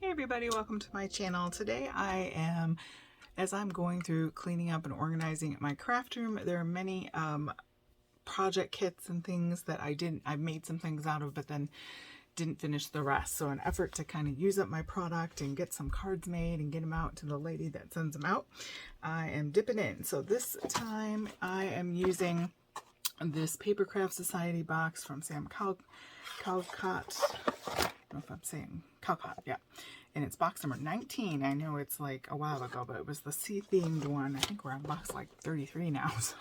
Hey everybody, welcome to my channel. Today as I'm going through cleaning up and organizing my craft room, there are many project kits and things that I made some things out of, but then didn't finish the rest. So an effort to kind of use up my product and get some cards made and get them out to the lady that sends them out, I am dipping in. So this time I am using this Papercraft Society box from Sam Calcott. I don't know if I'm saying Calcott, yeah. And it's box number 19. I know it's like a while ago, but it was the sea-themed one. I think we're on box like 33 now, so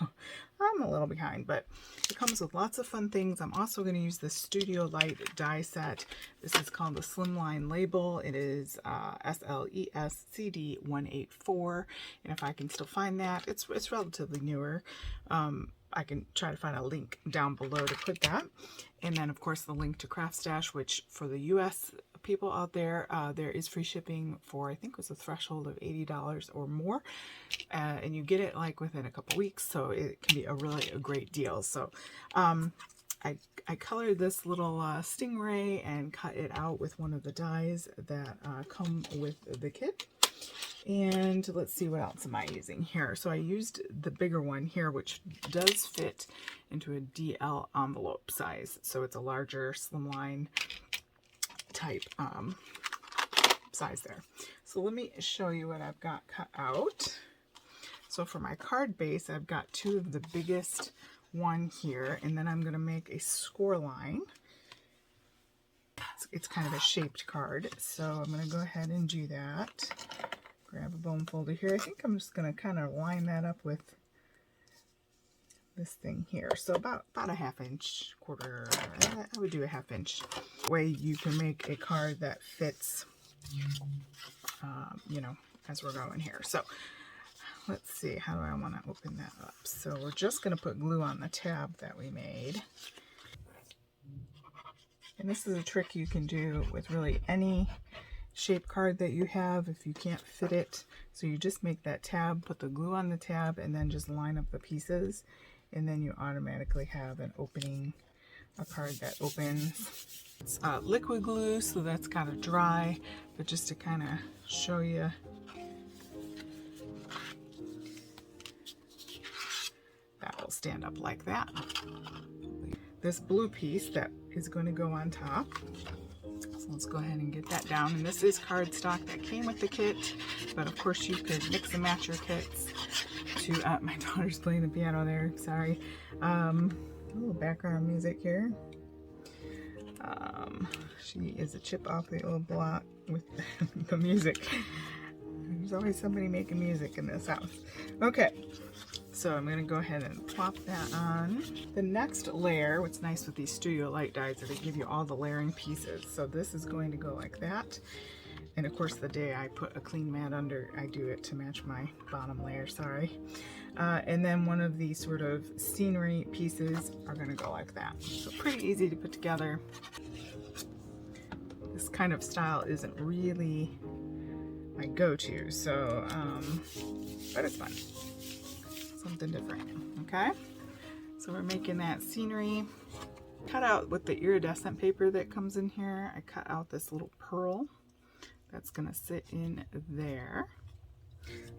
I'm a little behind, but it comes with lots of fun things. I'm also going to use the Studio Light die set. This is called the Slimline Label. It is SLESCD184, and if I can still find that, it's relatively newer. I can try to find a link down below to put that. And then, of course, the link to Craftstash, which for the US people out there, there is free shipping for, I think it was a threshold of $80 or more. And you get it like within a couple weeks, so it can be a great deal. So I colored this little stingray and cut it out with one of the dies that come with the kit. And let's see, what else am I using here? So I used the bigger one here, which does fit into a DL envelope size. So it's a larger slimline type size there. So let me show you what I've got cut out. So for my card base, I've got two of the biggest one here, and then I'm going to make a score line. It's kind of a shaped card, so I'm going to go ahead and do that. Grab a bone folder here. I think I'm just going to kind of line that up with this thing here. So about a ½ quarter. I would do a ½ inch. Way you can make a card that fits, you know, as we're going here. So let's see, how do I want to open that up? So we're just going to put glue on the tab that we made. And this is a trick you can do with really any shape card that you have if you can't fit it. So you just make that tab, put the glue on the tab, and then just line up the pieces, and then you automatically have an opening, a card that opens. It's liquid glue, so that's got to dry, but just to kind of show you, that will stand up like that. This blue piece that is going to go on top. So let's go ahead and get that down. And this is cardstock that came with the kit, but of course you could mix and match your kits to, my daughter's playing the piano there, sorry. A little background music here. She is a chip off the old block with the music. There's always somebody making music in this house. Okay. So I'm going to go ahead and plop that on. The next layer, what's nice with these Studio Light dies is they give you all the layering pieces. So this is going to go like that. And of course the day I put a clean mat under, I do it to match my bottom layer, sorry. And then one of these sort of scenery pieces are going to go like that. So pretty easy to put together. This kind of style isn't really my go-to, so, but it's fun. Something different. Okay, so we're making that scenery. Cut out with the iridescent paper that comes in here. I cut out this little pearl that's gonna sit in there.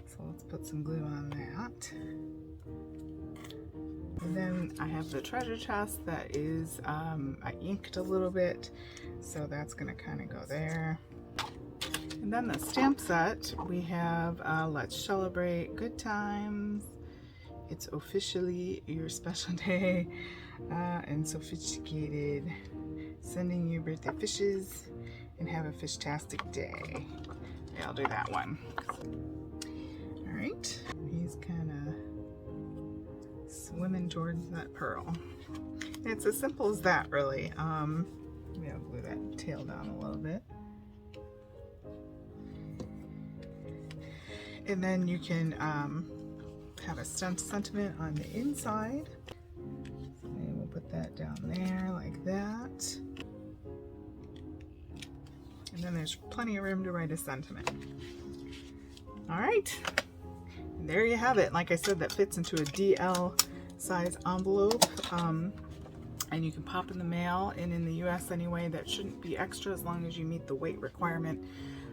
So let's put some glue on that. And then I have the treasure chest that is I inked a little bit, so that's gonna kind of go there. And then the stamp set, we have Let's Celebrate Good Times. It's officially your special day, and sophisticated. Sending you birthday fishes and have a fish-tastic day. Yeah, I'll do that one. All right, he's kind of swimming towards that pearl. It's as simple as that, really. Maybe I'll glue that tail down a little bit. And then you can have a sentiment on the inside. So maybe we'll put that down there like that. And then there's plenty of room to write a sentiment. All right, and there you have it. Like I said, that fits into a DL size envelope. And you can pop in the mail, and in the US anyway, that shouldn't be extra as long as you meet the weight requirement.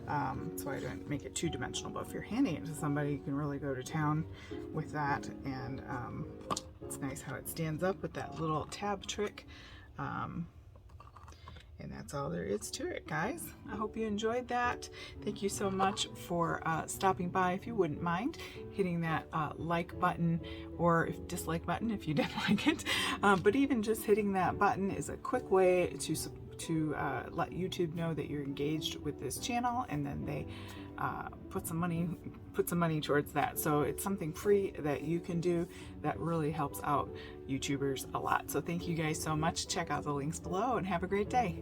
so I don't make it two-dimensional. But if you're handing it to somebody, you can really go to town with that. And it's nice how it stands up with that little tab trick. And that's all there is to it, guys. I hope you enjoyed that. Thank you so much for stopping by. If you wouldn't mind hitting that like button or dislike button if you didn't like it. But even just hitting that button is a quick way to let YouTube know that you're engaged with this channel, and then they put some money towards that. So it's something free that you can do that really helps out YouTubers a lot. So thank you guys so much. Check out the links below and have a great day.